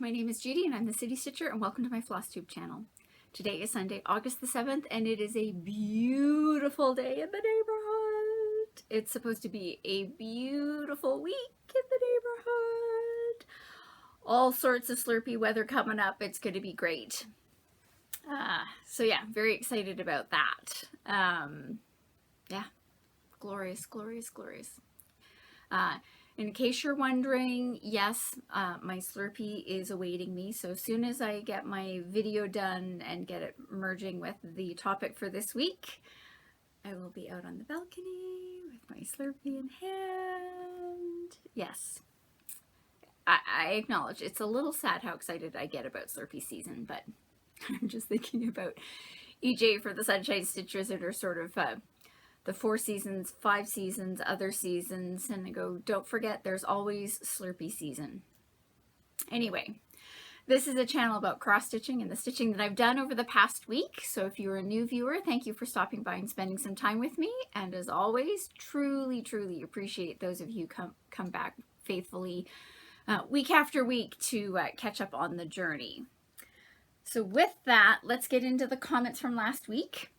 my name is Judy and I'm the City Stitcher, and welcome to my Flosstube channel. Today is Sunday, August the 7th, and it is a beautiful day in the neighborhood. It's supposed to be a beautiful week in the neighborhood. All sorts of slurpy weather coming up. It's going to be great. So yeah, very excited about that. Yeah, glorious, glorious, glorious. In case you're wondering, yes, my Slurpee is awaiting me. So as soon as I get my video done and get it merging with the topic for this week, I will be out on the balcony with my Slurpee in hand. Yes, I acknowledge it's a little sad how excited I get about Slurpee season, but I'm just thinking about EJ for the Sunshine Stitchers that are sort of the 4 seasons, 5 seasons, other seasons, and I go, don't forget there's always Slurpee season. Anyway, this is a channel about cross-stitching and the stitching that I've done over the past week. So if you're a new viewer, thank you for stopping by and spending some time with me. And as always, truly, truly appreciate those of you come back faithfully week after week to catch up on the journey. So with that, let's get into the comments from last week.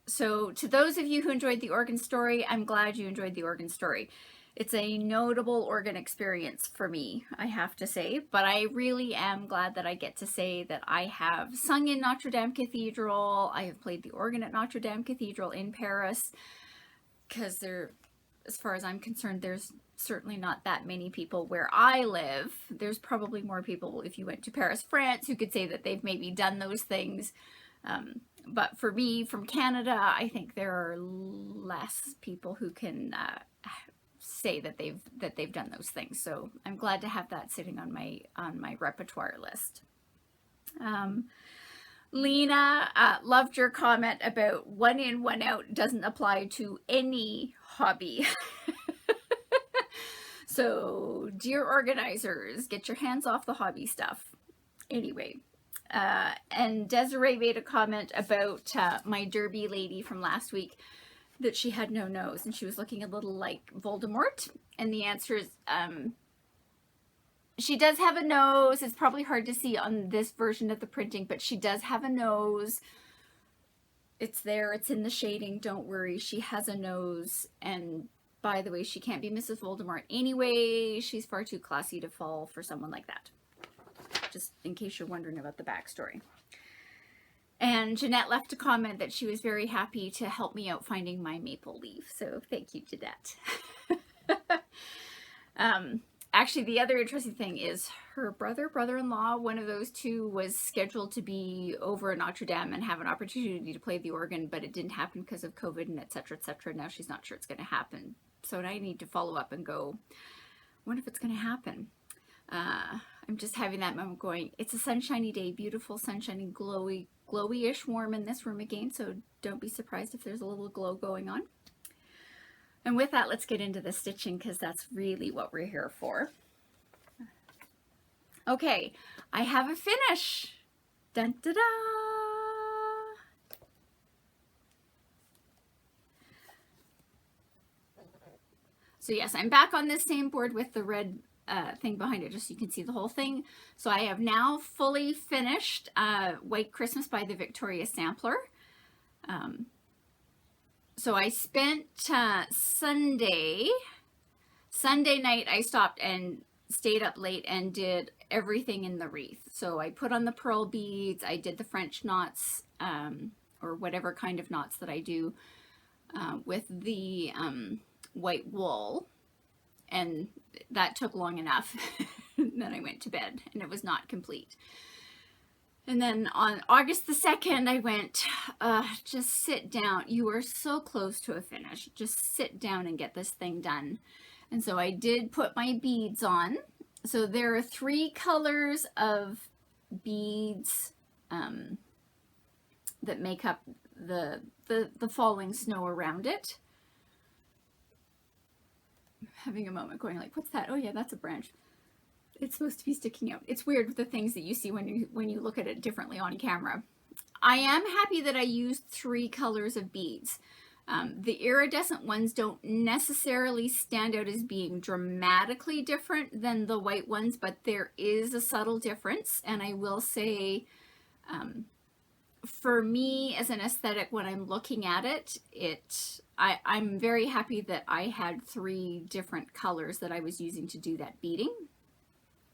So to those of you who enjoyed the organ story, I'm glad you enjoyed the organ story. It's a notable organ experience for me, I have to say, but I really am glad that I get to say that I have sung in Notre Dame Cathedral. I have played the organ at Notre Dame Cathedral in Paris, because there, as far as I'm concerned, there's certainly not that many people where I live. There's probably more people if you went to Paris, France, who could say that they've maybe done those things. But for me, from Canada, I think there are less people who can say that they've done those things. So I'm glad to have that sitting on my repertoire list. Lena loved your comment about one in, one out doesn't apply to any hobby. So, dear organizers, get your hands off the hobby stuff. Anyway. And Desiree made a comment about my derby lady from last week, that she had no nose and she was looking a little like Voldemort. And the answer is she does have a nose. It's probably hard to see on this version of the printing, but she does have a nose. It's there. It's in the shading. Don't worry. She has a nose. And by the way, she can't be Mrs. Voldemort anyway. She's far too classy to fall for someone like that. Just in case you're wondering about the backstory. And Jeanette left a comment that she was very happy to help me out finding my maple leaf. So thank you, Jeanette. Actually, the other interesting thing is her brother-in-law, one of those two, was scheduled to be over at Notre Dame and have an opportunity to play the organ, but it didn't happen because of COVID and etc., etc. Now she's not sure it's going to happen. So I need to follow up and go, I wonder if it's going to happen. I'm just having that moment going, it's a sunshiny day, beautiful, sunshiny, glowy-ish warm in this room again, so don't be surprised if there's a little glow going on. And with that, let's get into the stitching, because that's really what we're here for. Okay, I have a finish. Dun da da! So yes, I'm back on this same board with the red thing behind it, just so you can see the whole thing. So I have now fully finished White Christmas by the Victoria Sampler. So I spent Sunday night, I stopped and stayed up late and did everything in the wreath. So I put on the pearl beads, I did the French knots, or whatever kind of knots that I do with the white wool. And that took long enough. Then I went to bed and it was not complete. And then on August the 2nd, I went, just sit down. You are so close to a finish. Just sit down and get this thing done. And so I did put my beads on. So there are 3 colors of beads that make up the falling snow around it. Having a moment going like, what's that? Oh yeah, that's a branch. It's supposed to be sticking out. It's weird with the things that you see when you look at it differently on camera. I am happy that I used 3 colors of beads. The iridescent ones don't necessarily stand out as being dramatically different than the white ones, but there is a subtle difference. And I will say, for me as an aesthetic, when I'm looking at it, I'm very happy that I had 3 different colors that I was using to do that beading.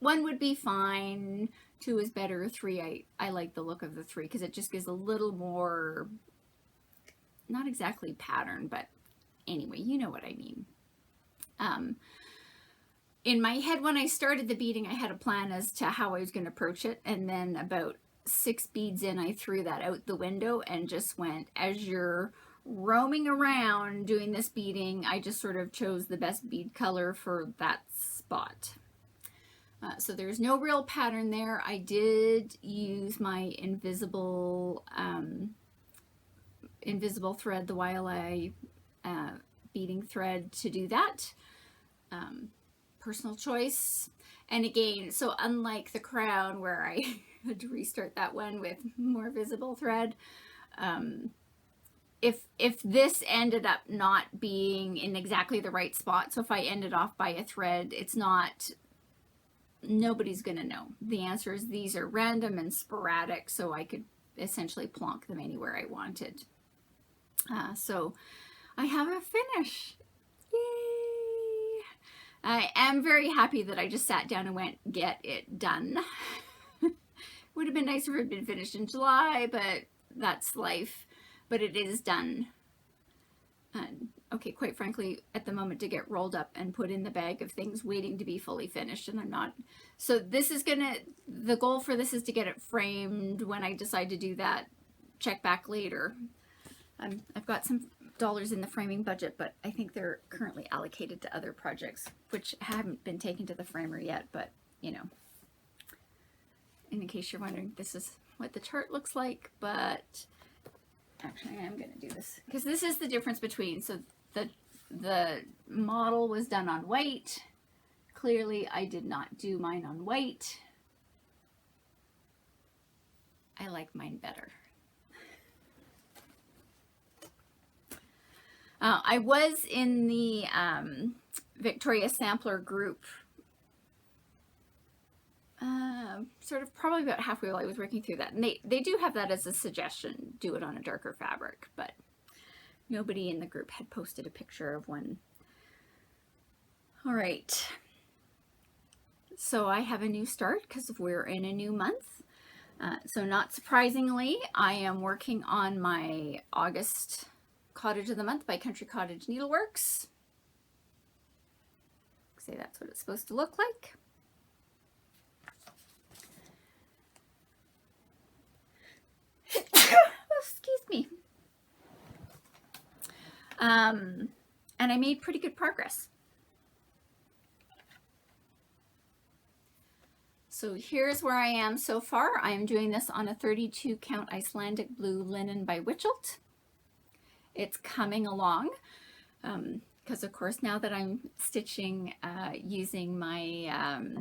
1 would be fine, 2 is better, 3, I like the look of the 3 because it just gives a little more, not exactly pattern, but anyway, you know what I mean. In my head, when I started the beading, I had a plan as to how I was going to approach it, and then about 6 beads in, I threw that out the window and just went, as you're roaming around doing this beading, I just sort of chose the best bead color for that spot. So there's no real pattern there. I did use my invisible thread, the YLI beading thread, to do that. Personal choice. And again, so unlike the crown where I had to restart that one with more visible thread, if this ended up not being in exactly the right spot, so if I ended off by a thread, it's not, nobody's gonna know. The answer is these are random and sporadic, so I could essentially plonk them anywhere I wanted. So I have a finish. Yay! I am very happy that I just sat down and went, get it done. Would have been nicer if it had been finished in July, but that's life. But it is done. Okay, quite frankly, at the moment, to get rolled up and put in the bag of things waiting to be fully finished, and I'm not. So this is gonna, the goal for this is to get it framed. When I decide to do that, check back later. I've got some dollars in the framing budget, but I think they're currently allocated to other projects, which haven't been taken to the framer yet, but you know, in case you're wondering, this is what the chart looks like. But actually, I am going to do this because this is the difference between, so the model was done on white. Clearly, I did not do mine on white. I like mine better. I was in the Victoria Sampler group sort of probably about halfway while I was working through that. And they do have that as a suggestion, do it on a darker fabric, but nobody in the group had posted a picture of one. All right. So I have a new start because we're in a new month. So not surprisingly, I am working on my August Cottage of the Month by Country Cottage Needleworks. Say that's what it's supposed to look like. Excuse me. And I made pretty good progress. So here's where I am so far. I am doing this on a 32 count Icelandic Blue linen by Wichelt. It's coming along because of course now that I'm stitching using my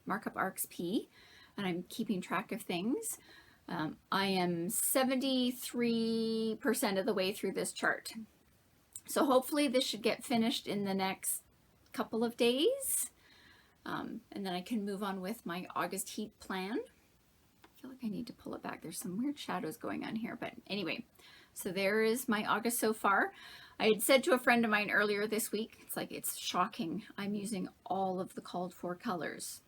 Markup Arcs P, and I'm keeping track of things. I am 73% of the way through this chart. So hopefully this should get finished in the next couple of days. And then I can move on with my August heat plan. I feel like I need to pull it back. There's some weird shadows going on here, but anyway, so there is my August so far. I had said to a friend of mine earlier this week, it's like, it's shocking. I'm using all of the called for colors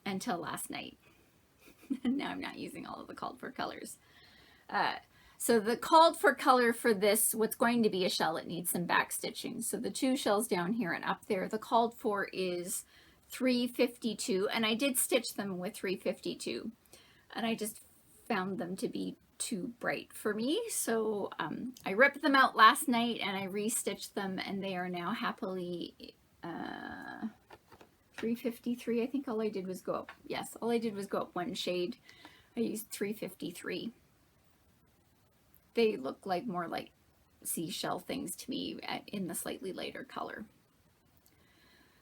until last night. Now I'm not using all of the called for colors. So the called for color for this, what's going to be a shell, it needs some back stitching. So the 2 shells down here and up there, the called for is 352, and I did stitch them with 352, and I just found them to be too bright for me. So I ripped them out last night and I restitched them, and they are now happily 353. I think all I did was go up. Yes, all I did was go up 1 shade. I used 353. They look like more like seashell things to me in the slightly lighter color.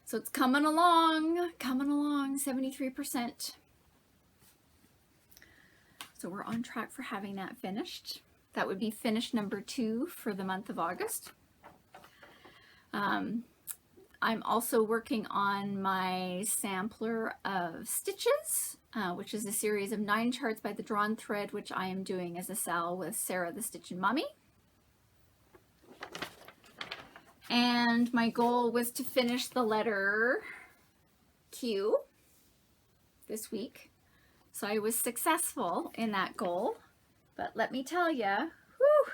So it's coming along, 73%. So we're on track for having that finished. That would be finished number 2 for the month of August. I'm also working on my sampler of stitches, which is a series of 9 charts by the Drawn Thread, which I am doing as a sal with Sarah the Stitchin' Mummy. And my goal was to finish the letter Q this week. So I was successful in that goal, but let me tell you, whew,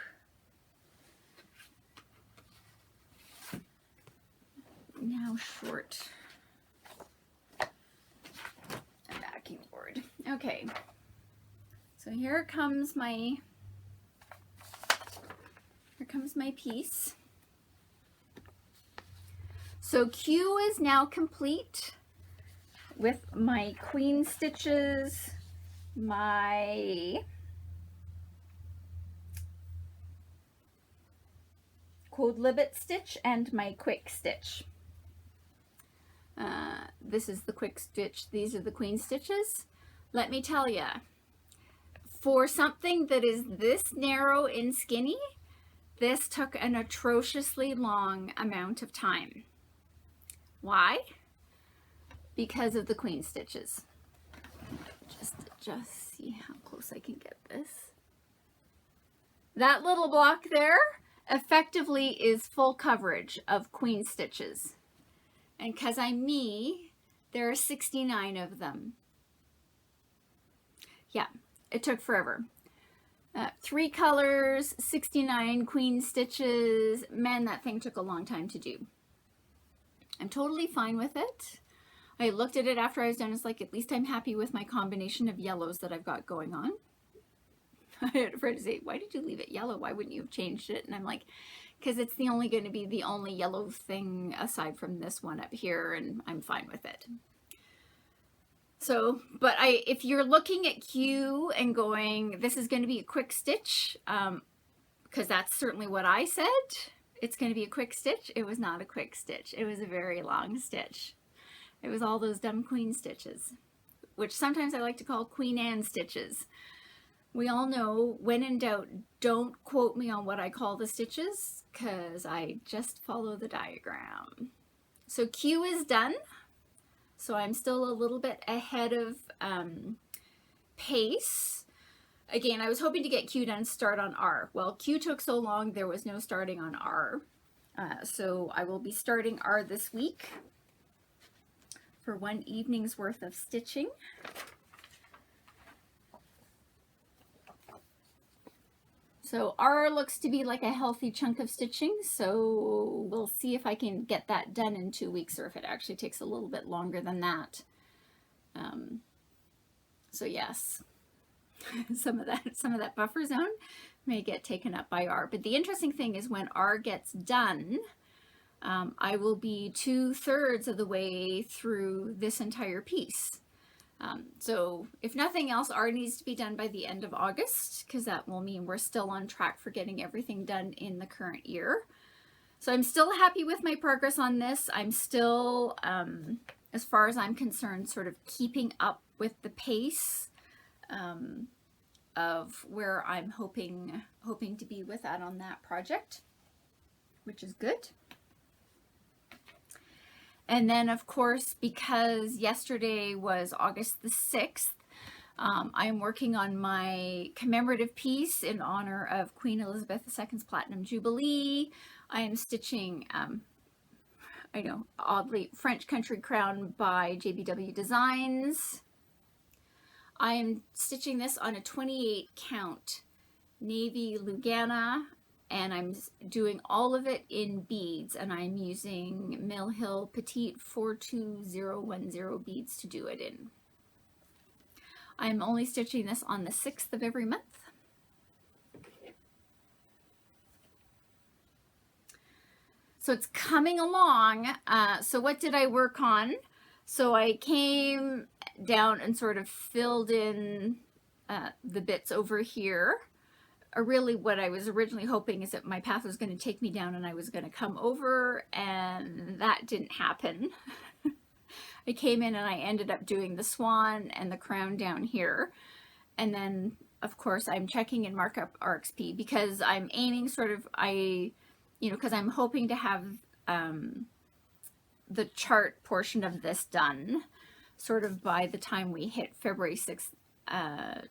now short a backing board. Okay, so here comes my piece. So Q is now complete with my queen stitches, my quodlibet stitch, and my quick stitch. This is the quick stitch, these are the queen stitches. Let me tell you, for something that is this narrow and skinny, this took an atrociously long amount of time. Why? Because of the queen stitches. Just see how close I can get this. That little block there effectively is full coverage of queen stitches. And because I'm me, there are 69 of them. Yeah, it took forever. 3 colors, 69 queen stitches. Man, that thing took a long time to do. I'm totally fine with it. I looked at it after I was done. It's like, at least I'm happy with my combination of yellows that I've got going on. I had a friend say, why did you leave it yellow? Why wouldn't you have changed it? And I'm like, because it's going to be the only yellow thing aside from this one up here, and I'm fine with it. So, but if you're looking at Q and going, this is going to be a quick stitch, because that's certainly what I said, it's going to be a quick stitch. It was not a quick stitch. It was a very long stitch. It was all those dumb queen stitches, which sometimes I like to call Queen Anne stitches. We all know, when in doubt, don't quote me on what I call the stitches, because I just follow the diagram. So Q is done. So I'm still a little bit ahead of pace. Again, I was hoping to get Q done and start on R. Well, Q took so long, there was no starting on R. So I will be starting R this week for 1 evening's worth of stitching. So R looks to be like a healthy chunk of stitching, so we'll see if I can get that done in 2 weeks or if it actually takes a little bit longer than that. So yes, some of that buffer zone may get taken up by R. But the interesting thing is when R gets done, I will be 2/3 of the way through this entire piece. So if nothing else, R needs to be done by the end of August, because that will mean we're still on track for getting everything done in the current year. So I'm still happy with my progress on this. I'm still, as far as I'm concerned, sort of keeping up with the pace of where I'm hoping to be with that on that project, which is good. And then, of course, because yesterday was August the 6th, I am working on my commemorative piece in honor of Queen Elizabeth II's Platinum Jubilee. I am stitching, I know, oddly, French Country Crown by JBW Designs. I am stitching this on a 28 count navy Lugana, and I'm doing all of it in beads, and I'm using Mill Hill Petite 42010 beads to do it in. I'm only stitching this on the 6th of every month. So it's coming along. So what did I work on? So I came down and sort of filled in the bits over here. Really what I was originally hoping is that my path was going to take me down and I was going to come over, and that didn't happen. I came in and I ended up doing the swan and the crown down here. And then of course, I'm checking in Markup RXP because I'm aiming sort of, because I'm hoping to have the chart portion of this done sort of by the time we hit February 6th,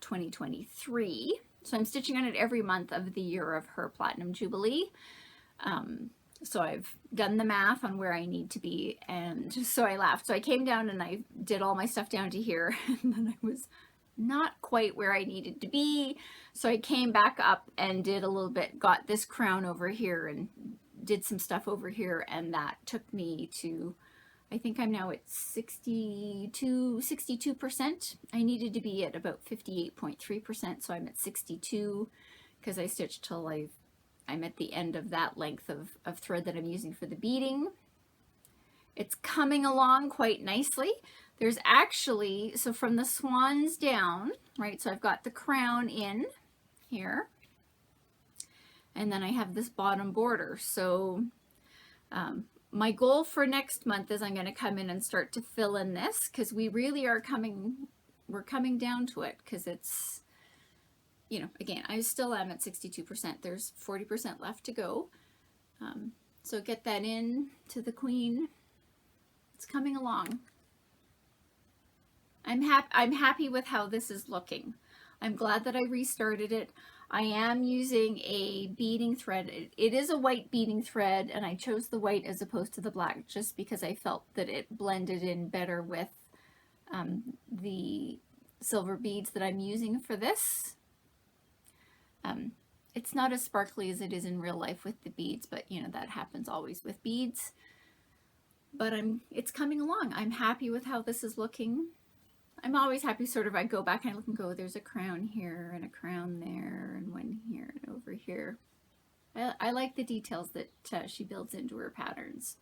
2023. So I'm stitching on it every month of the year of her Platinum Jubilee. So I've done the math on where I need to be, and so I laughed. So I came down and I did all my stuff down to here, and then I was not quite where I needed to be. So I came back up and did a little bit, got this crown over here and did some stuff over here, and that took me to, I think I'm now at 62%. I needed to be at about 58.3%, so I'm at 62 because I stitched till I'm at the end of that length of thread that I'm using for the beading. It's coming along quite nicely. There's actually, so from the swans down, right, so I've got the crown in here, and then I have this bottom border. So my goal for next month is I'm going to come in and start to fill in this, because we really are we're coming down to it, because it's, again, I still am at 62%. There's 40% left to go. So get that in to the queen. It's coming along. I'm happy with how this is looking. I'm glad that I restarted it. I am using a beading thread. It is a white beading thread, and I chose the white as opposed to the black just because I felt that it blended in better with the silver beads that I'm using for this. It's not as sparkly as it is in real life with the beads, but that happens always with beads. But it's coming along. I'm happy with how this is looking. I'm always happy, sort of, I go back and I look and go, there's a crown here and a crown there and one here and over here. I like the details that she builds into her patterns.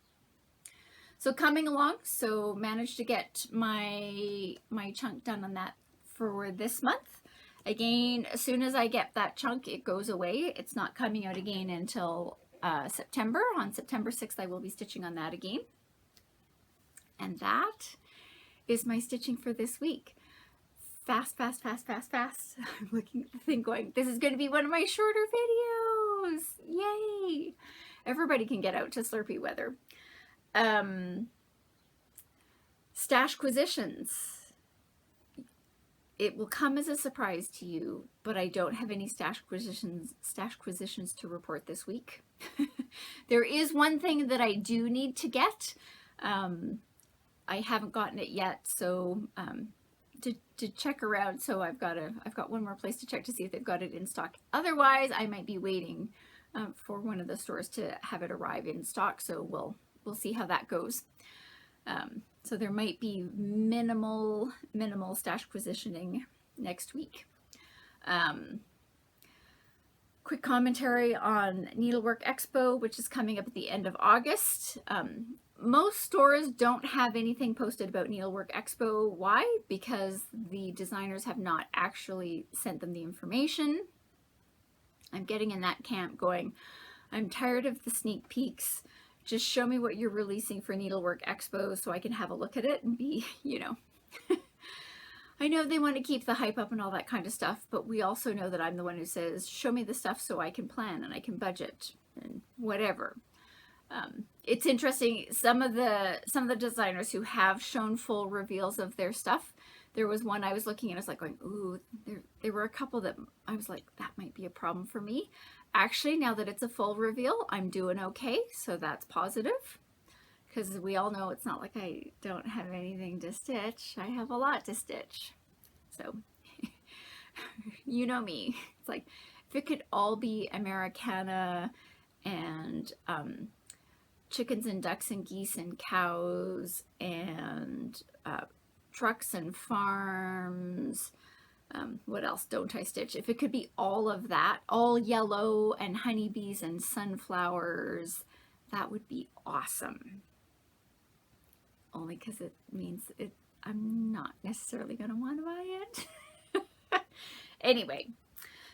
So coming along, so managed to get my chunk done on that for this month. Again, as soon as I get that chunk, it goes away. It's not coming out again until September. On September 6th, I will be stitching on that again. And that is my stitching for this week. Fast, fast, fast, fast, fast. I'm looking at the thing going, this is going to be one of my shorter videos. Yay! Everybody can get out to Slurpee weather. Stashquisitions. It will come as a surprise to you, but I don't have any stashquisitions to report this week. There is one thing that I do need to get. I haven't gotten it yet, so to check around. So I've got one more place to check to see if they've got it in stock. Otherwise, I might be waiting for one of the stores to have it arrive in stock. So we'll see how that goes. So there might be minimal stashquisitioning next week. Quick commentary on Needlework Expo, which is coming up at the end of August. Most stores don't have anything posted about Needlework Expo. Why? Because the designers have not actually sent them the information. I'm getting in that camp going, I'm tired of the sneak peeks. Just show me what you're releasing for Needlework Expo so I can have a look at it and be, I know they want to keep the hype up and all that kind of stuff, but we also know that I'm the one who says, show me the stuff so I can plan and I can budget and whatever. It's interesting, some of the designers who have shown full reveals of their stuff, there was one I was looking at, I was like going, ooh, there were a couple that I was like, that might be a problem for me. Actually, now that it's a full reveal, I'm doing okay, so that's positive. Because we all know it's not like I don't have anything to stitch. I have a lot to stitch. So, you know me. It's like, if it could all be Americana and chickens and ducks and geese and cows and trucks and farms, what else don't I stitch? If it could be all of that, all yellow and honeybees and sunflowers, that would be awesome. Only because it means I'm not necessarily going to want to buy it. Anyway,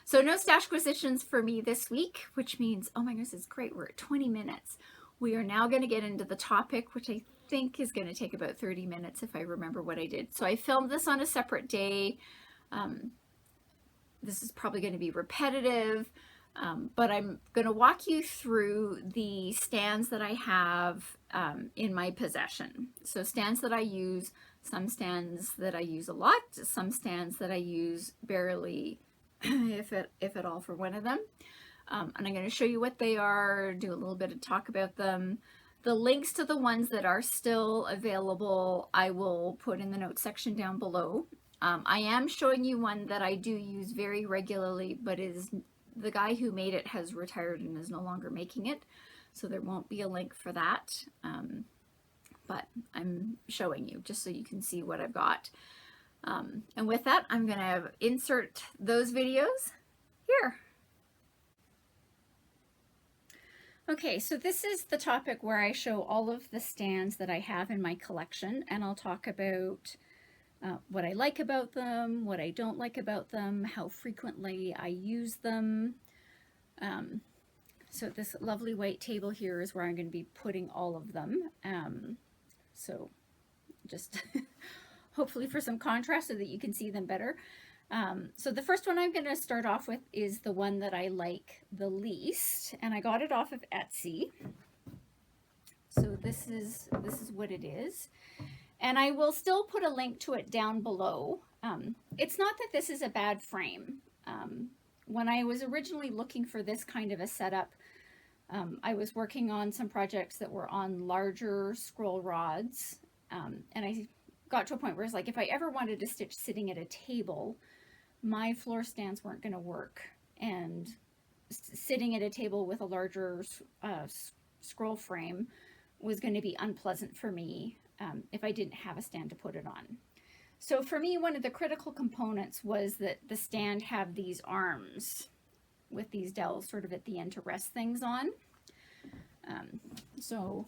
so no stashquisitions for me this week, which means, oh my goodness, it's great. We're at 20 minutes. We are now going to get into the topic, which I think is going to take about 30 minutes if I remember what I did. So I filmed this on a separate day. this is probably going to be repetitive, but I'm going to walk you through the stands that I have in my possession. So stands that I use, some stands that I use a lot, some stands that I use barely, if at all, for one of them. And I'm going to show you what they are, do a little bit of talk about them. The links to the ones that are still available, I will put in the notes section down below. I am showing you one that I do use very regularly, but is the guy who made it has retired and is no longer making it, so there won't be a link for that. But I'm showing you just so you can see what I've got. And with that, I'm going to insert those videos here. Okay, so this is the topic where I show all of the stands that I have in my collection, and I'll talk about what I like about them, what I don't like about them, how frequently I use them. So this lovely white table here is where I'm going to be putting all of them. So just hopefully for some contrast so that you can see them better. So the first one I'm going to start off with is the one that I like the least, and I got it off of Etsy. So this is what it is, and I will still put a link to it down below. It's not that this is a bad frame. When I was originally looking for this kind of a setup, I was working on some projects that were on larger scroll rods, and I got to a point where it's like, if I ever wanted to stitch sitting at a table, my floor stands weren't going to work, and sitting at a table with a larger scroll frame was going to be unpleasant for me if I didn't have a stand to put it on. So for me, one of the critical components was that the stand have these arms with these dowels sort of at the end to rest things on. So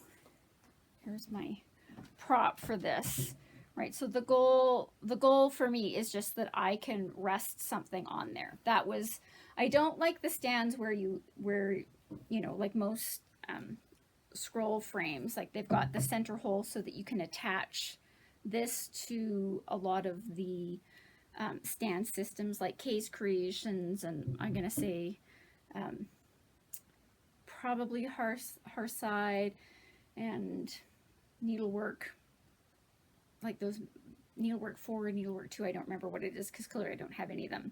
here's my prop for this. Right, so the goal for me is just that I can rest something on there. That was, I don't like the stands where you know, like most scroll frames, like they've got the center hole so that you can attach this to a lot of the stand systems like Case Creations, and I'm gonna say probably Hearthside and Needlework. Like those Needlework 4 and Needlework 2, I don't remember what it is because clearly I don't have any of them.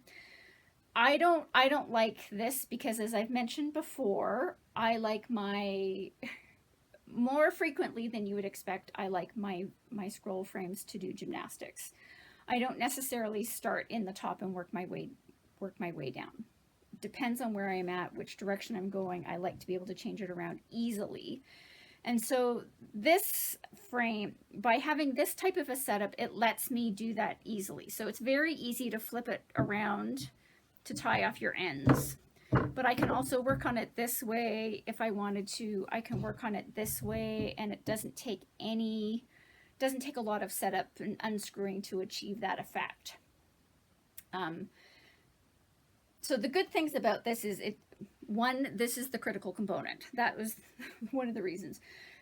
I don't like this because, as I've mentioned before, I like my, more frequently than you would expect, I like my scroll frames to do gymnastics. I don't necessarily start in the top and work my way down. Depends on where I'm at, which direction I'm going. I like to be able to change it around easily. And so this frame, by having this type of a setup, it lets me do that easily. So it's very easy to flip it around to tie off your ends. But I can also work on it this way if I wanted to. I can work on it this way, and it doesn't take a lot of setup and unscrewing to achieve that effect. So the good things about this is one, this is the critical component. That was one of the reasons.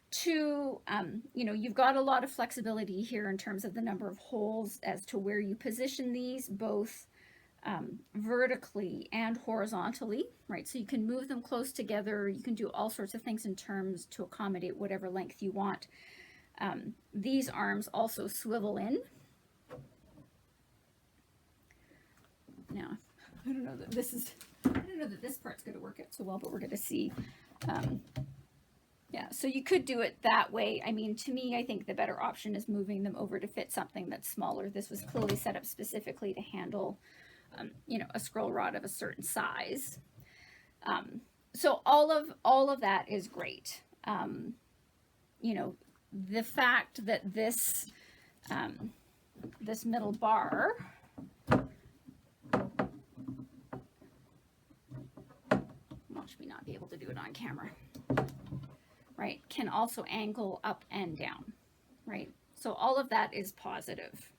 Two, you know, you've got a lot of flexibility here in terms of the number of holes as to where you position these, both vertically and horizontally, right? So you can move them close together. You can do all sorts of things in terms to accommodate whatever length you want. These arms also swivel in. Now, I don't know that this part's going to work out so well, but we're going to see. Yeah, so you could do it that way. I mean, to me, I think the better option is moving them over to fit something that's smaller. This was clearly set up specifically to handle, you know, a scroll rod of a certain size. So all of that is great. You know, the fact that this this middle bar, watch me not be able to do it on camera, right, can also angle up and down, right? So all of that is positive.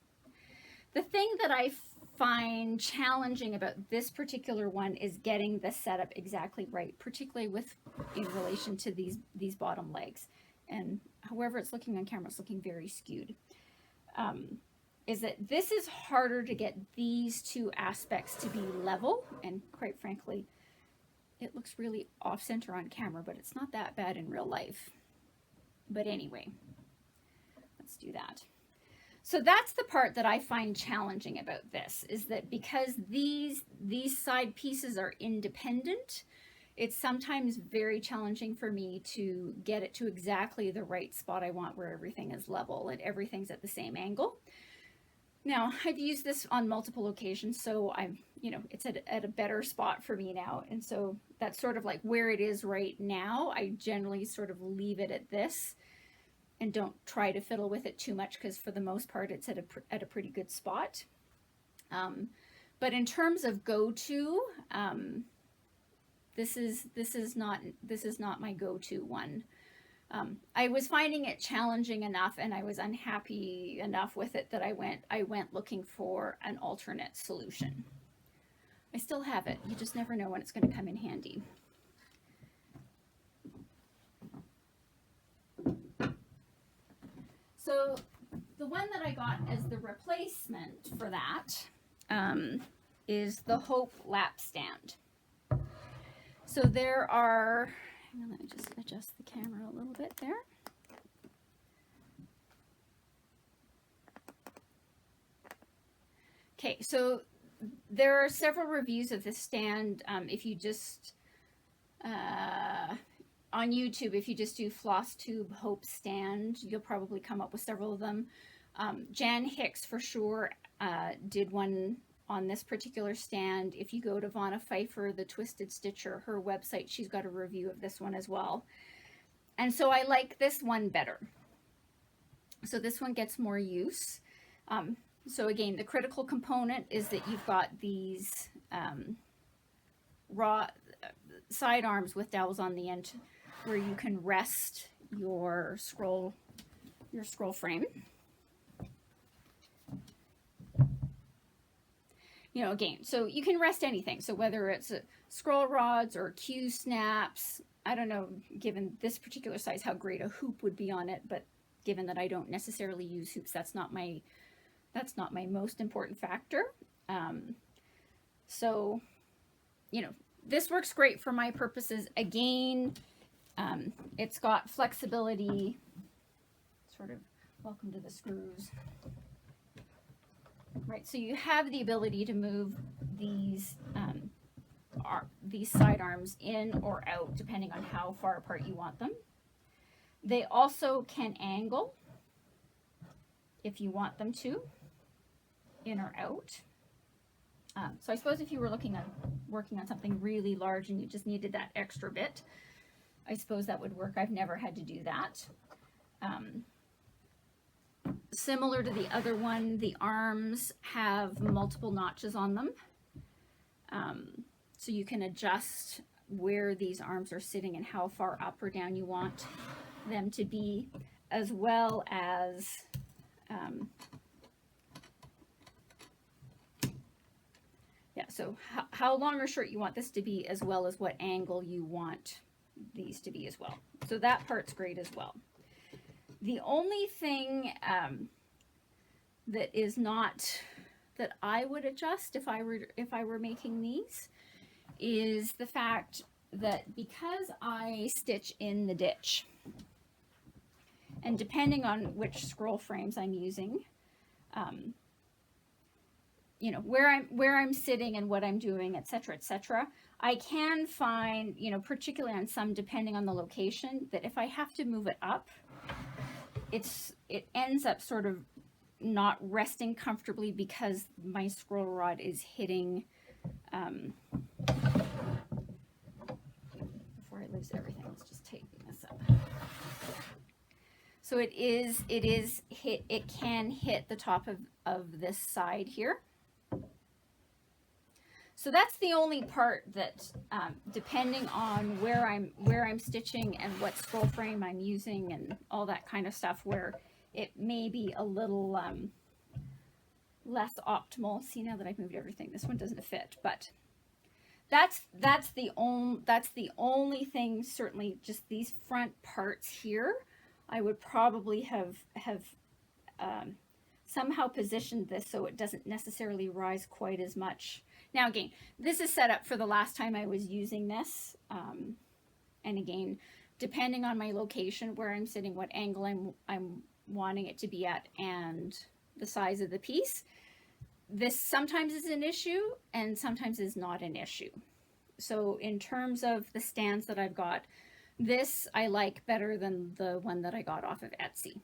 The thing that I find challenging about this particular one is getting the setup exactly right, particularly in relation to these bottom legs. And however it's looking on camera, it's looking very skewed. is that this is harder to get these two aspects to be level, and quite frankly, it looks really off-center on camera, but it's not that bad in real life. But anyway, let's do that. So that's the part that I find challenging about this, is that because these side pieces are independent, it's sometimes very challenging for me to get it to exactly the right spot I want, where everything is level and everything's at the same angle. Now, I've used this on multiple occasions, so I'm, you know, it's at a better spot for me now. And so that's sort of like where it is right now. I generally sort of leave it at this and don't try to fiddle with it too much, because for the most part, it's at a pretty good spot. But in terms of go-to, this is not my go-to one. I was finding it challenging enough, and I was unhappy enough with it that I went looking for an alternate solution. I still have it. You just never know when it's going to come in handy. So the one that I got as the replacement for that is the Hope lap stand. So there are, let me just adjust the camera a little bit there. Okay, so there are several reviews of this stand. If you just, on YouTube, if you just do Flosstube Hope stand, you'll probably come up with several of them. Jan Hicks for sure did one on this particular stand. If you go to Vonna Pfeiffer, the Twisted Stitcher, her website, she's got a review of this one as well. And so I like this one better. So this one gets more use. So again, the critical component is that you've got these raw side arms with dowels on the end where you can rest your scroll frame. You know, again, so you can rest anything. So whether it's scroll rods or Q snaps, I don't know, given this particular size, how great a hoop would be on it, but given that I don't necessarily use hoops, that's not my most important factor. So, you know, this works great for my purposes. Again, it's got flexibility, sort of welcome to the screws. Right, so you have the ability to move these side arms in or out depending on how far apart you want them. They also can angle if you want them to, in or out. So I suppose if you were working on something really large and you just needed that extra bit, I suppose that would work. I've never had to do that. Similar to the other one, the arms have multiple notches on them. So you can adjust where these arms are sitting and how far up or down you want them to be, as well as yeah, so how long or short you want this to be, as well as what angle you want these to be as well. So that part's great as well. The only thing that is not, that I would adjust if I were making these, is the fact that because I stitch in the ditch, and depending on which scroll frames I'm using, you know, where I'm sitting and what I'm doing, etc., I can find, you know, particularly on some, depending on the location, that if I have to move it up, it ends up sort of not resting comfortably because my scroll rod is hitting, before I lose everything, let's just take this up. So it can hit the top of this side here. So that's the only part that, depending on where I'm stitching and what scroll frame I'm using and all that kind of stuff, where it may be a little less optimal. See, now that I've moved everything, this one doesn't fit, but that's the only thing. Certainly, just these front parts here, I would probably have somehow positioned this so it doesn't necessarily rise quite as much. Now again, this is set up for the last time I was using this. And again, depending on my location, where I'm sitting, what angle I'm wanting it to be at, and the size of the piece, this sometimes is an issue and sometimes is not an issue. So in terms of the stands that I've got, this I like better than the one that I got off of Etsy.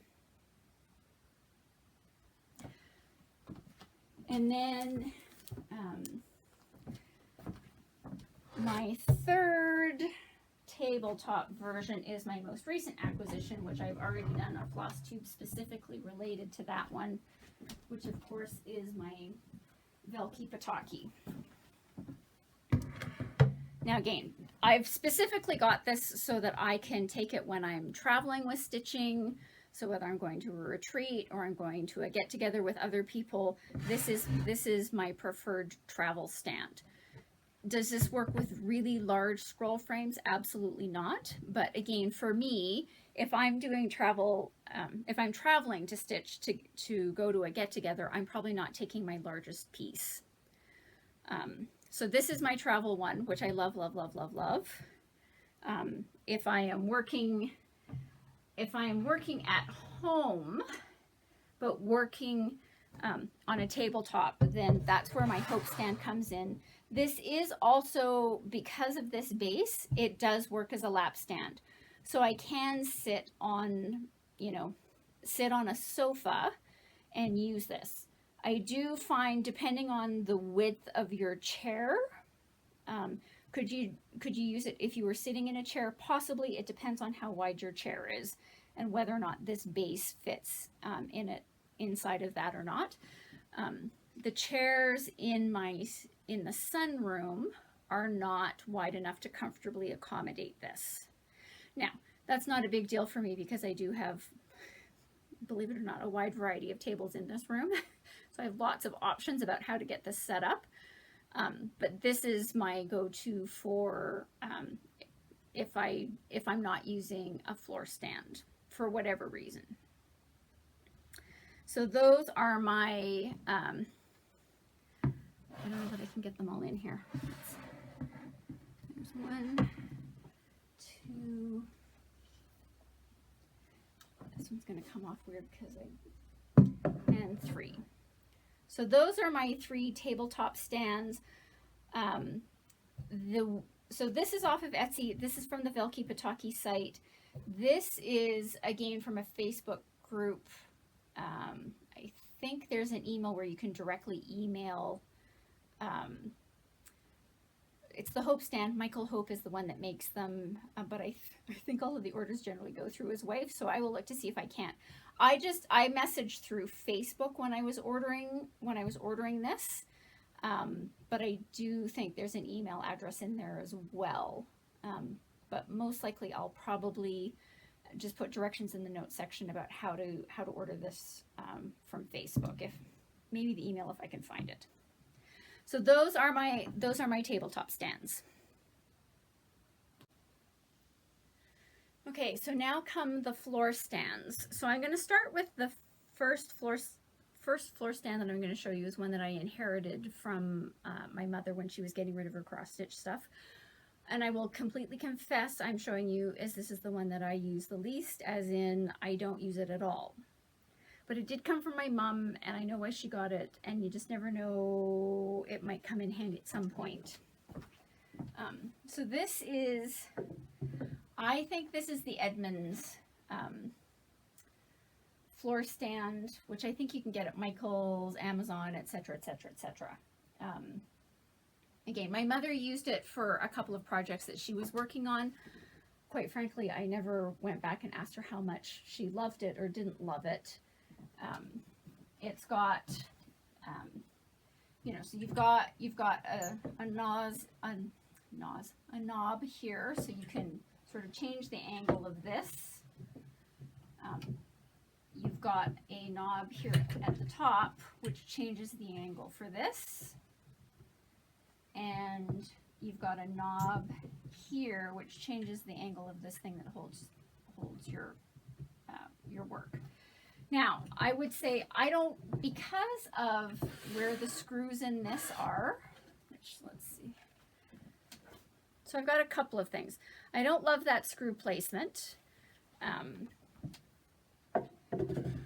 And then my third tabletop version is my most recent acquisition, which I've already done a Flosstube specifically related to that one, which of course is my Velky Petite. Now again, I've specifically got this so that I can take it when I'm traveling with stitching. So whether I'm going to a retreat or I'm going to a get-together with other people, this is my preferred travel stand. Does this work with really large scroll frames? Absolutely not. But again, for me, if I'm doing travel, if I'm traveling to stitch to go to a get-together, I'm probably not taking my largest piece. So this is my travel one, which I love, love, love, love, love. If I am working at home, but working on a tabletop, then that's where my hope stand comes in. This is also, because of this base, it does work as a lap stand. So I can sit on, sit on a sofa and use this. I do find, depending on the width of your chair, could you use it if you were sitting in a chair? Possibly. It depends on how wide your chair is and whether or not this base fits inside of that or not. The chairs in the sunroom are not wide enough to comfortably accommodate this. Now, that's not a big deal for me because I do have, believe it or not, a wide variety of tables in this room. So I have lots of options about how to get this set up. But this is my go-to for if I'm not using a floor stand for whatever reason. So those are my, I don't know that I can get them all in here. There's 1, 2. This one's going to come off weird because and 3. So those are my 3 tabletop stands. So this is off of Etsy. This is from the Velky Petite site. This is, again, from a Facebook group. I think there's an email where you can directly email. It's the Hope stand. Michael Hope is the one that makes them, but I think all of the orders generally go through his wife, so I will look to see if I can't. I messaged through Facebook when I was ordering this, but I do think there's an email address in there as well. But most likely I'll probably just put directions in the notes section about how to order this from Facebook, if maybe the email if I can find it. So those are my tabletop stands. Okay, so now come the floor stands. So I'm going to start with the first floor stand that I'm going to show you is one that I inherited from my mother when she was getting rid of her cross stitch stuff. And I will completely confess I'm showing you as this is the one that I use the least, as in I don't use it at all. But it did come from my mom, and I know why she got it, and you just never know, it might come in handy at some point. So this is, I think this is the Edmonds floor stand, which I think you can get at Michael's, Amazon, etc., etc., etc. Again, my mother used it for a couple of projects that she was working on. Quite frankly, I never went back and asked her how much she loved it or didn't love it. It's got, so you've got a knob here, so you can sort of change the angle of this. You've got a knob here at the top, which changes the angle for this. And you've got a knob here, which changes the angle of this thing that holds your work. Now, I would say because of where the screws in this are, which, let's see. So I've got a couple of things. I don't love that screw placement.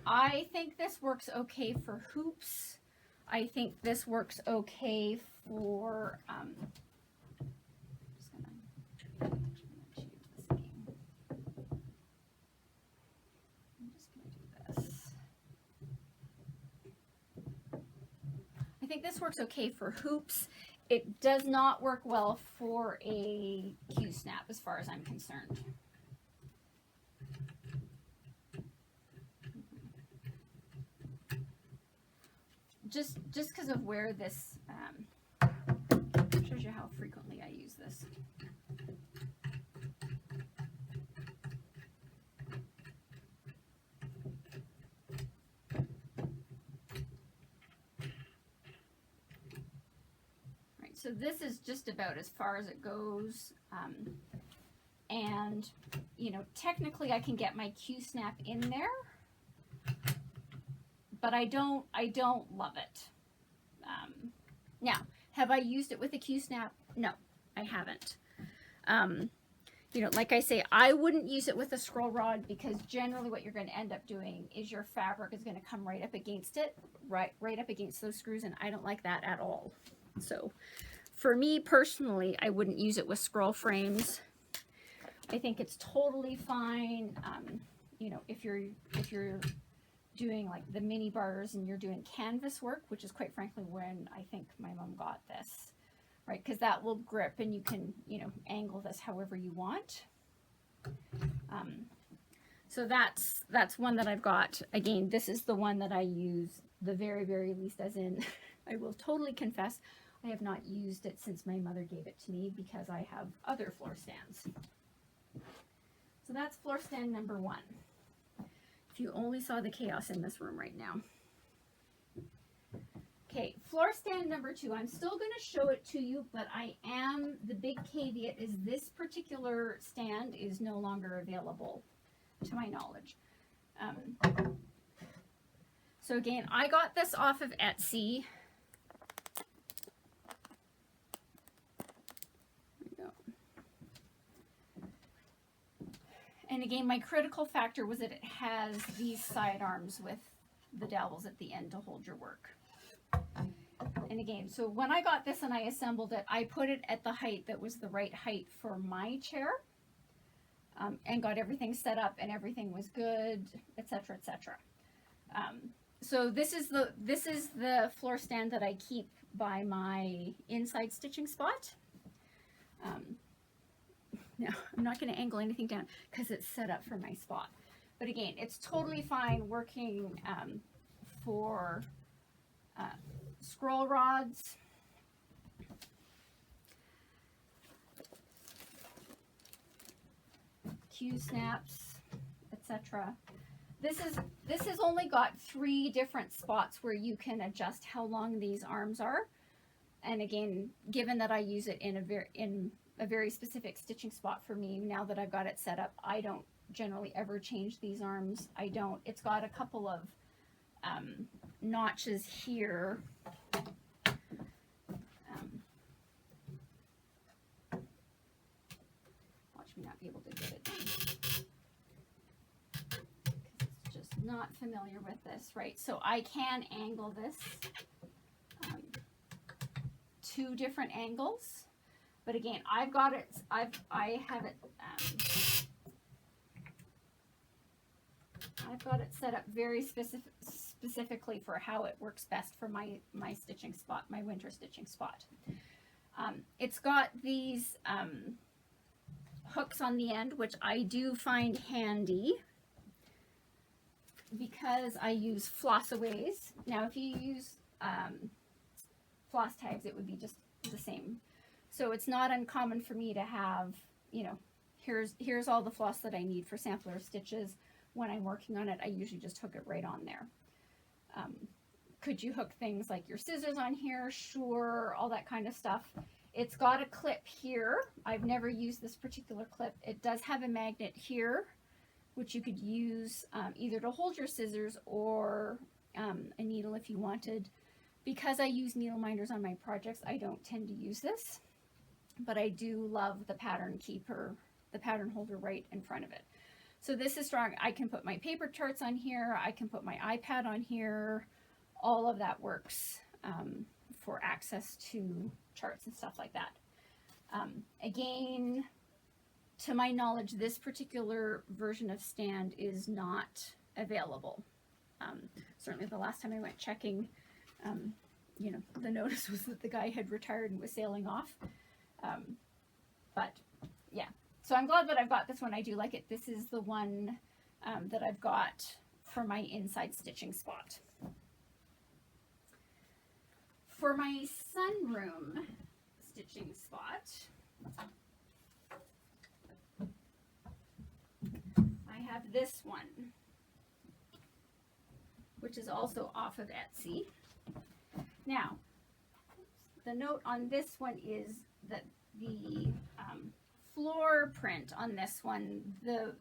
I think this works okay for hoops. I think this works okay for, I'm just gonna choose this again. I'm just gonna do this. I think this works okay for hoops. It does not work well for a Q-snap as far as I'm concerned. Just because of where this shows you how frequently I use this. Right, so this is just about as far as it goes, and you know, technically I can get my Q-snap in there, but I don't love it. Now, have I used it with a Q-snap? No, I haven't. You know, like I say, I wouldn't use it with a scroll rod because generally what you're going to end up doing is your fabric is going to come right up against it, right up against those screws, and I don't like that at all. So for me personally, I wouldn't use it with scroll frames. I think it's totally fine. You know, if you're doing like the mini bars and you're doing canvas work, which is quite frankly when I think my mom got this, right? Because that will grip and you can, you know, angle this however you want. So that's one that I've got. Again, this is the one that I use the very, very least, as in, I will totally confess, I have not used it since my mother gave it to me because I have other floor stands. So that's floor stand number 1. If you only saw the chaos in this room right now. Okay, floor stand number 2. I'm still going to show it to you, but the big caveat is this particular stand is no longer available to my knowledge. So again, I got this off of Etsy. And again, my critical factor was that it has these side arms with the dowels at the end to hold your work. And again, so when I got this and I assembled it, I put it at the height that was the right height for my chair, and got everything set up and everything was good, etc., etc. So this is the floor stand that I keep by my inside stitching spot. Now, I'm not going to angle anything down because it's set up for my spot. But again, it's totally fine working for scroll rods. Q-snaps, etc. This has only got 3 different spots where you can adjust how long these arms are. And again, given that I use it in a very specific stitching spot for me, now that I've got it set up, I don't generally ever change these arms. It's got a couple of notches here. Watch me not be able to get it done. It's just not familiar with this, right? So I can angle this 2 different angles. But again, I've got it, I have it, I've got it set up very specifically for how it works best for my stitching spot, my winter stitching spot. It's got these hooks on the end, which I do find handy because I use flossaways. Now, if you use floss tags, it would be just the same. So it's not uncommon for me to have, you know, here's all the floss that I need for sampler stitches. When I'm working on it, I usually just hook it right on there. Could you hook things like your scissors on here? Sure, all that kind of stuff. It's got a clip here. I've never used this particular clip. It does have a magnet here, which you could use either to hold your scissors or a needle if you wanted. Because I use needle minders on my projects, I don't tend to use this, but I do love the pattern keeper, the pattern holder right in front of it. So this is strong. I can put my paper charts on here. I can put my iPad on here. All of that works for access to charts and stuff like that. Again, to my knowledge, this particular version of stand is not available. Certainly the last time I went checking, you know, the notice was that the guy had retired and was sailing off. But yeah, so I'm glad that I've got this one. I do like it. This is the one that I've got for my inside stitching spot. For my sunroom stitching spot, I have this one, which is also off of Etsy. Now, the note on this one is that the floor print on this one, the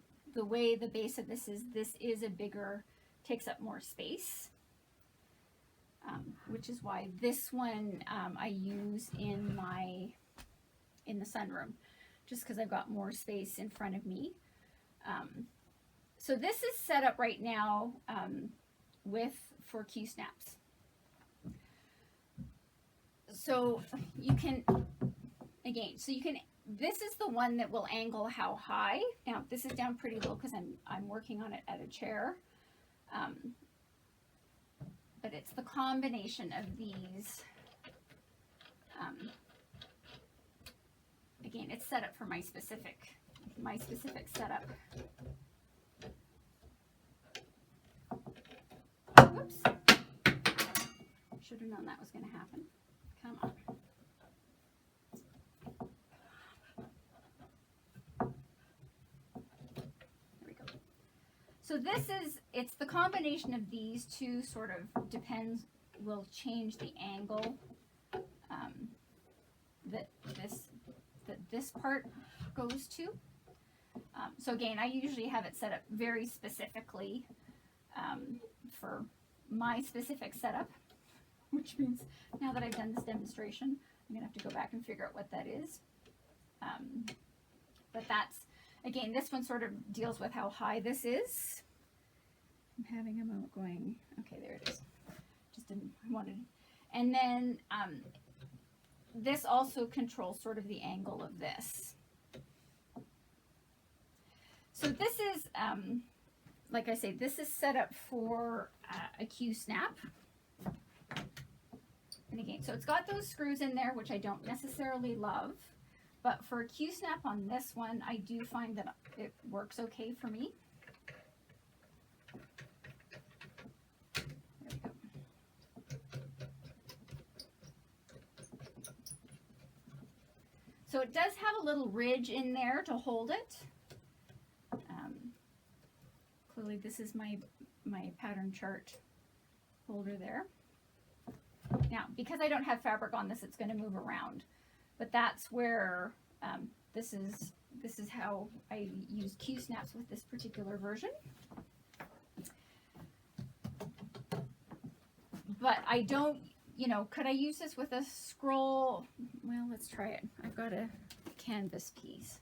way the base of this is a bigger, takes up more space, which is why this one I use in the sunroom, just because I've got more space in front of me. So this is set up right now for Q snaps. So you can, again, this is the one that will angle how high. Now this is down pretty low because I'm working on it at a chair. But it's the combination of these. Again, it's set up for my specific setup. Whoops. Should have known that was going to happen. Come on. There we go. So it's the combination of these two sort of will change the angle that this part goes to. So again, I usually have it set up very specifically for my specific setup, which means now that I've done this demonstration, I'm going to have to go back and figure out what that is. But that's, again, this one sort of deals with how high this is. I'm having a moment going, okay, there it is. Just didn't, I wanted, and then this also controls sort of the angle of this. So this is, like I say, this is set up for a Q snap. And again, so it's got those screws in there, which I don't necessarily love. But for a Q snap on this one, I do find that it works okay for me. There we go. So it does have a little ridge in there to hold it. Clearly this is my pattern chart holder there. Now, because I don't have fabric on this, it's going to move around. But that's where this is how I use Q snaps with this particular version. But I don't, you know, could I use this with a scroll? Well, let's try it. I've got a canvas piece.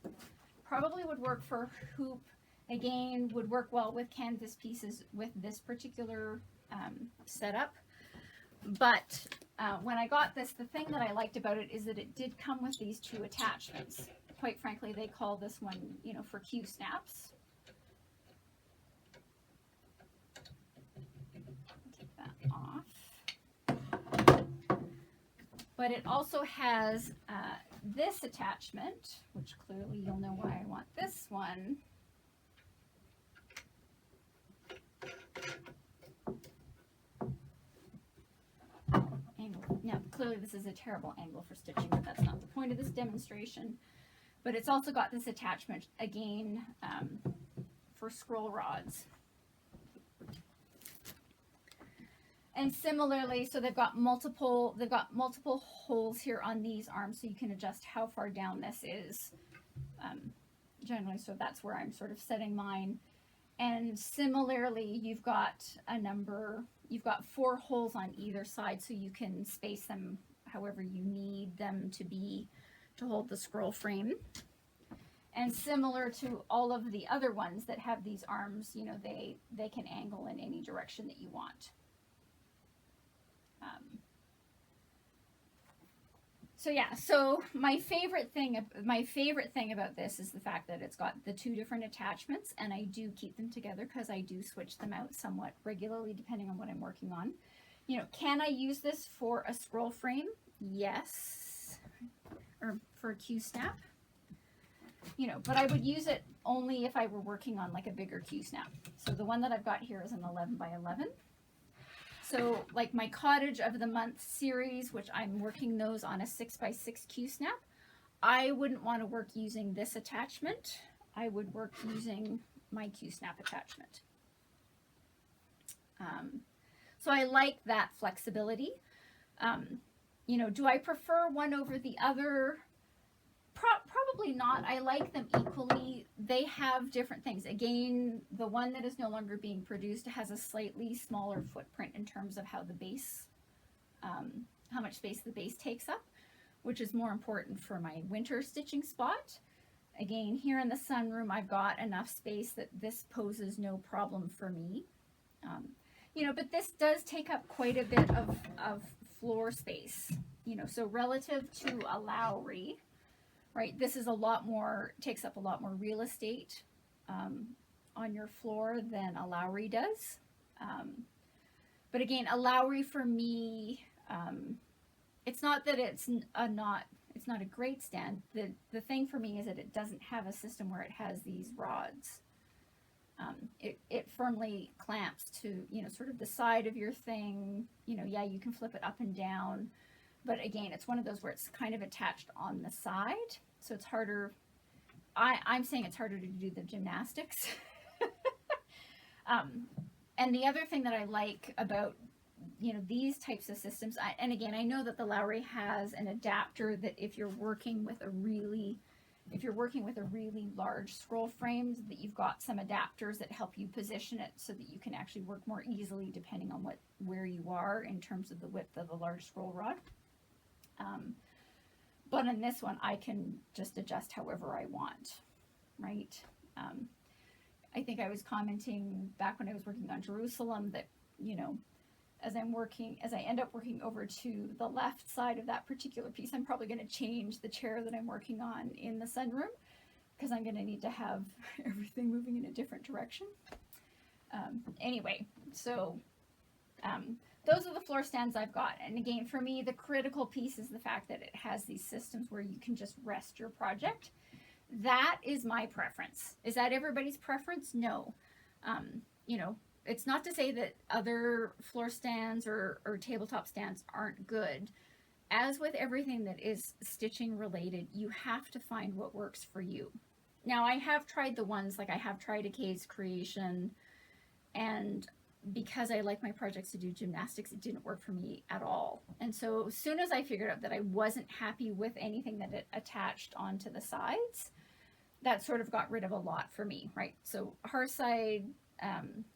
Probably would work for hoop. Again, would work well with canvas pieces with this particular setup. But when I got this, the thing that I liked about it is that it did come with these two attachments. Quite frankly, they call this one, you know, for Q snaps. Take that off. But it also has this attachment, which clearly you'll know why I want this one. Now, clearly this is a terrible angle for stitching, but that's not the point of this demonstration. But it's also got this attachment, again, for scroll rods. And similarly, so they've got multiple holes here on these arms, so you can adjust how far down this is, generally. So that's where I'm sort of setting mine. And similarly, you've got 4 holes on either side, so you can space them however you need them to be to hold the scroll frame. And similar to all of the other ones that have these arms, you know, they can angle in any direction that you want. So yeah, so my favorite thing about this is the fact that it's got the 2 different attachments, and I do keep them together because I do switch them out somewhat regularly depending on what I'm working on. You know, can I use this for a scroll frame? Yes. Or for a Q-snap. You know, but I would use it only if I were working on like a bigger Q-snap. So the one that I've got here is an 11 by 11. So like my Cottage of the Month series, which I'm working those on a 6 by 6 Q-snap, I wouldn't want to work using this attachment. I would work using my Q-snap attachment. So I like that flexibility. You know, do I prefer one over the other? Probably not. I like them equally. They have different things. Again, the one that is no longer being produced has a slightly smaller footprint in terms of how the base, how much space the base takes up, which is more important for my winter stitching spot. Again, here in the sunroom, I've got enough space that this poses no problem for me. You know, but this does take up quite a bit of floor space, you know, so relative to a Lowry, right, this is a lot more, takes up a lot more real estate on your floor than a Lowry does. But again, a Lowry for me, it's not that it's not a great stand. The thing for me is that it doesn't have a system where it has these rods. It firmly clamps to, you know, sort of the side of your thing. You know, yeah, you can flip it up and down, but again, it's one of those where it's kind of attached on the side, so it's harder. I'm saying it's harder to do the gymnastics. And the other thing that I like about, you know, these types of systems, and again, I know that the Lowry has an adapter that if you're working with a really large scroll frame, that you've got some adapters that help you position it so that you can actually work more easily depending on where you are in terms of the width of a large scroll rod. But on this one, I can just adjust however I want, right? I think I was commenting back when I was working on Jerusalem that, you know, as I end up working over to the left side of that particular piece, I'm probably going to change the chair that I'm working on in the sunroom because I'm going to need to have everything moving in a different direction. Anyway, so those are the floor stands I've got. And again, for me, the critical piece is the fact that it has these systems where you can just rest your project. That is my preference. Is that everybody's preference? No. You know, it's not to say that other floor stands or tabletop stands aren't good. As with everything that is stitching related, you have to find what works for you. Now, I have tried the ones, like I have tried a Kay's Creation, and because I like my projects to do gymnastics, it didn't work for me at all. And so as soon as I figured out that I wasn't happy with anything that it attached onto the sides, that sort of got rid of a lot for me, right? So Hearthside,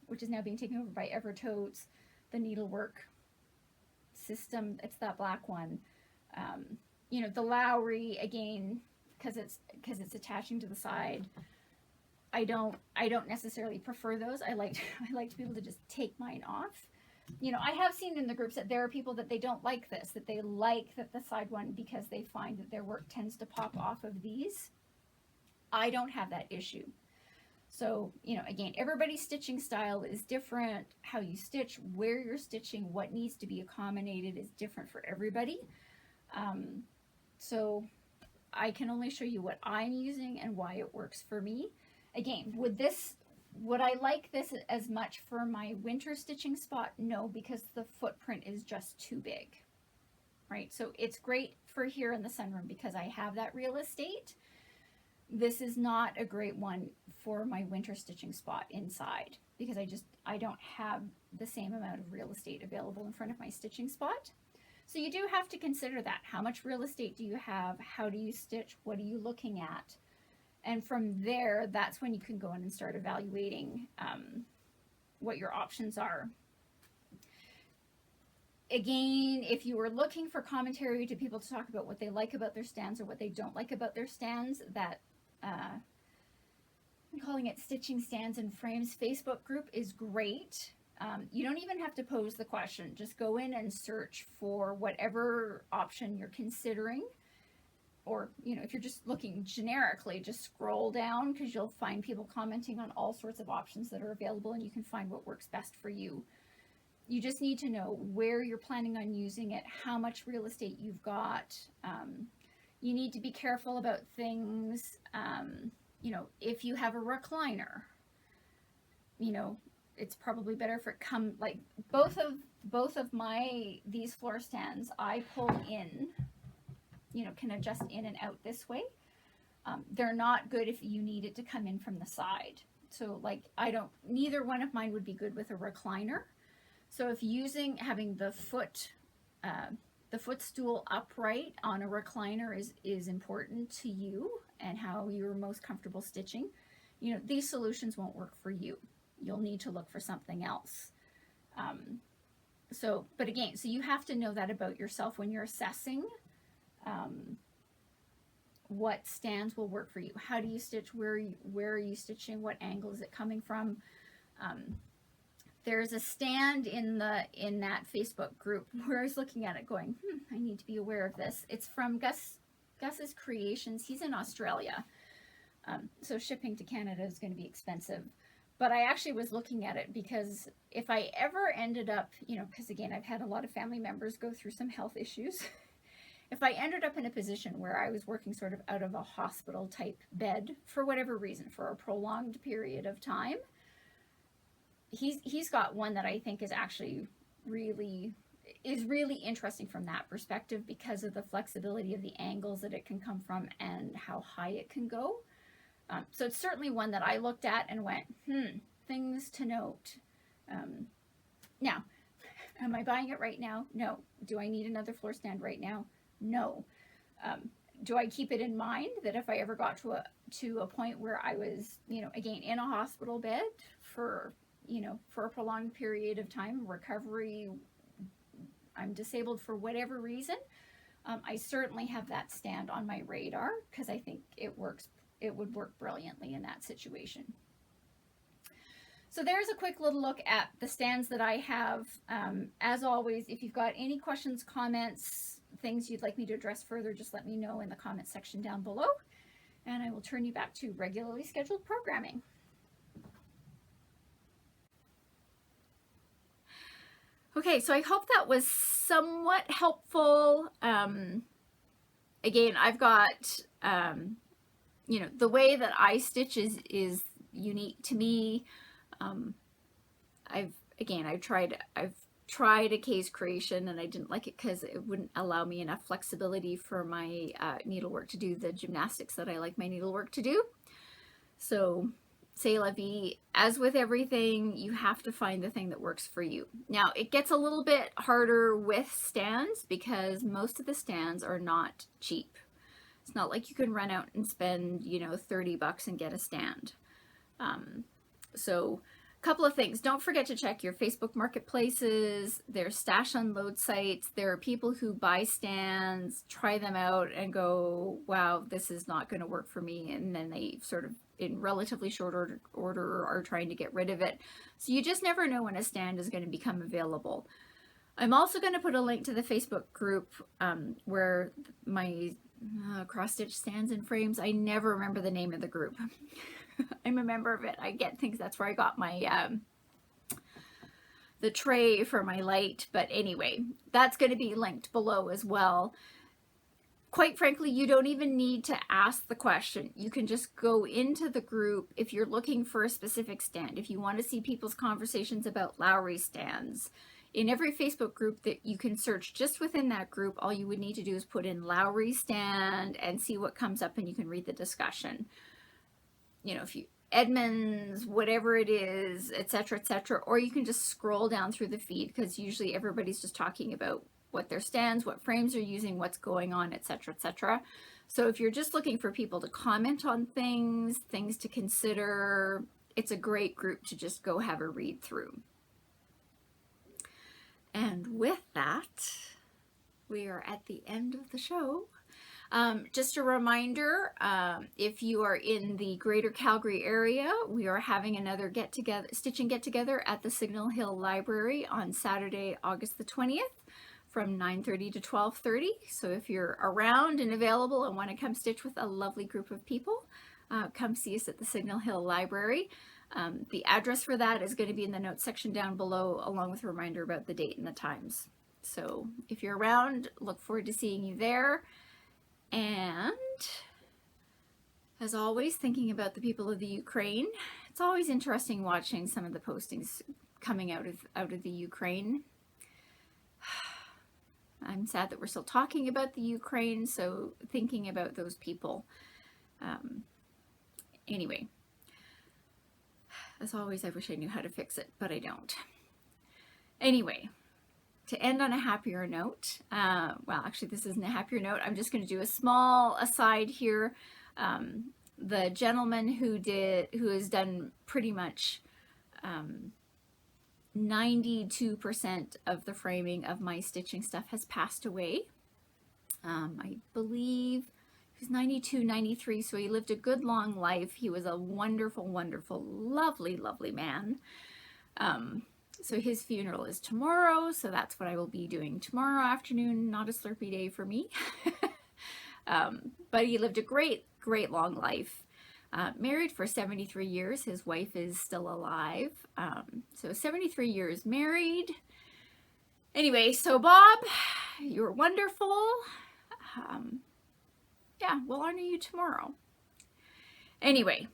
which is now being taken over by Evertotes, the needlework system, it's that black one. You know, the Lowry, again, because it's attaching to the side, I don't necessarily prefer those. I like to be able to just take mine off. You know, I have seen in the groups that there are people that they don't like this, that they like that the side one because they find that their work tends to pop off of these. I don't have that issue. So, you know, again, everybody's stitching style is different. How you stitch, where you're stitching, what needs to be accommodated is different for everybody. So I can only show you what I'm using and why it works for me. Again, would I like this as much for my winter stitching spot? No, because the footprint is just too big, right? So it's great for here in the sunroom because I have that real estate. This is not a great one for my winter stitching spot inside because I don't have the same amount of real estate available in front of my stitching spot. So you do have to consider that. How much real estate do you have? How do you stitch? What are you looking at? And from there, that's when you can go in and start evaluating what your options are. Again, if you were looking for commentary to people to talk about what they like about their stands or what they don't like about their stands, that I'm calling it Stitching Stands and Frames Facebook group is great. You don't even have to pose the question. Just go in and search for whatever option you're considering. Or, you know, if you're just looking generically, just scroll down because you'll find people commenting on all sorts of options that are available, and you can find what works best for you. You just need to know where you're planning on using it, how much real estate you've got. You need to be careful about things, you know, if you have a recliner, you know, it's probably better for it come, like both of these floor stands, I pull in, you know, can adjust in and out this way. They're not good if you need it to come in from the side. So like neither one of mine would be good with a recliner. So if having the footstool upright on a recliner is important to you and how you're most comfortable stitching, you know, these solutions won't work for you. You'll need to look for something else. But again, so you have to know that about yourself when you're assessing what stands will work for you. How do you stitch? Where are you stitching? What angle is it coming from? There's a stand in that Facebook group where I was looking at it going, I need to be aware of this. It's from Gus's Creations. He's in Australia. So shipping to Canada is going to be expensive. But I actually was looking at it because if I ever ended up, you know, because again, I've had a lot of family members go through some health issues. If I ended up in a position where I was working sort of out of a hospital type bed for whatever reason, for a prolonged period of time, he's got one that I think is actually really interesting from that perspective because of the flexibility of the angles that it can come from and how high it can go. So it's certainly one that I looked at and went, things to note. Now, am I buying it right now? No. Do I need another floor stand right now? No. Do I keep it in mind that if I ever got to a point where I was, you know, again, in a hospital bed for a prolonged period of time, recovery, I'm disabled for whatever reason, I certainly have that stand on my radar because I think it would work brilliantly in that situation. So there's a quick little look at the stands that I have. As always, if you've got any questions, comments, things you'd like me to address further, just let me know in the comment section down below, and I will turn you back to regularly scheduled programming. Okay, so I hope that was somewhat helpful. Again, I've got, you know, the way that I stitch is unique to me. I've tried a case creation and I didn't like it because it wouldn't allow me enough flexibility for my needlework to do the gymnastics that I like my needlework to do. So c'est la vie. As with everything, you have to find the thing that works for you. Now, it gets a little bit harder with stands because most of the stands are not cheap. It's not like you can run out and spend, you know, 30 bucks and get a stand. So a couple of things. Don't forget to check your Facebook marketplaces. There's stash unload sites. There are people who buy stands, try them out and go, wow, this is not going to work for me. And then they sort of in relatively short order are trying to get rid of it. So you just never know when a stand is going to become available. I'm also going to put a link to the Facebook group where my cross-stitch stands and frames. I never remember the name of the group. I'm a member of it. I get things. That's where I got my the tray for my light. But anyway, that's going to be linked below as well. Quite frankly, you don't even need to ask the question. You can just go into the group if you're looking for a specific stand. If you want to see people's conversations about Lowry stands, in every Facebook group that you can search just within that group, all you would need to do is put in Lowry stand and see what comes up and you can read the discussion. You know, if you Edmonds, whatever it is, etc., etc., or you can just scroll down through the feed because usually everybody's just talking about what their stands, what frames they're using, what's going on, etc., etc. So if you're just looking for people to comment on things to consider, it's a great group to just go have a read through. And with that, we are at the end of the show. Just a reminder, if you are in the Greater Calgary area, we are having another stitching get-together at the Signal Hill Library on Saturday, August the 20th from 9:30 to 12:30. So if you're around and available and want to come stitch with a lovely group of people, come see us at the Signal Hill Library. The address for that is going to be in the notes section down below, along with a reminder about the date and the times. So if you're around, look forward to seeing you there. And as always, thinking about the people of the Ukraine, it's always interesting watching some of the postings coming out of the Ukraine. I'm sad that we're still talking about the Ukraine, so thinking about those people. Anyway, as always, I wish I knew how to fix it, but I don't. Anyway, to end on a happier note, well, actually, this isn't a happier note. I'm just going to do a small aside here. The gentleman who has done pretty much 92% of the framing of my stitching stuff has passed away. I believe he was 92, 93, so he lived a good long life. He was a wonderful, wonderful, lovely, lovely man. So his funeral is tomorrow, so that's what I will be doing tomorrow afternoon. Not a Slurpee day for me. But he lived a great, great long life. Married for 73 years. His wife is still alive. So 73 years married. Anyway, so Bob, you're wonderful. Yeah, we'll honor you tomorrow. Anyway,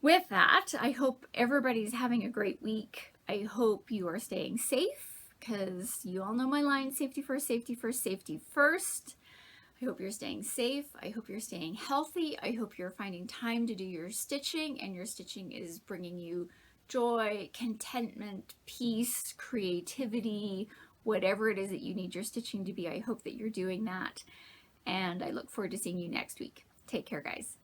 with that, I hope everybody's having a great week. I hope you are staying safe, because you all know my line, safety first, safety first, safety first. I hope you're staying safe. I hope you're staying healthy. I hope you're finding time to do your stitching, and your stitching is bringing you joy, contentment, peace, creativity, whatever it is that you need your stitching to be. I hope that you're doing that, and I look forward to seeing you next week. Take care, guys.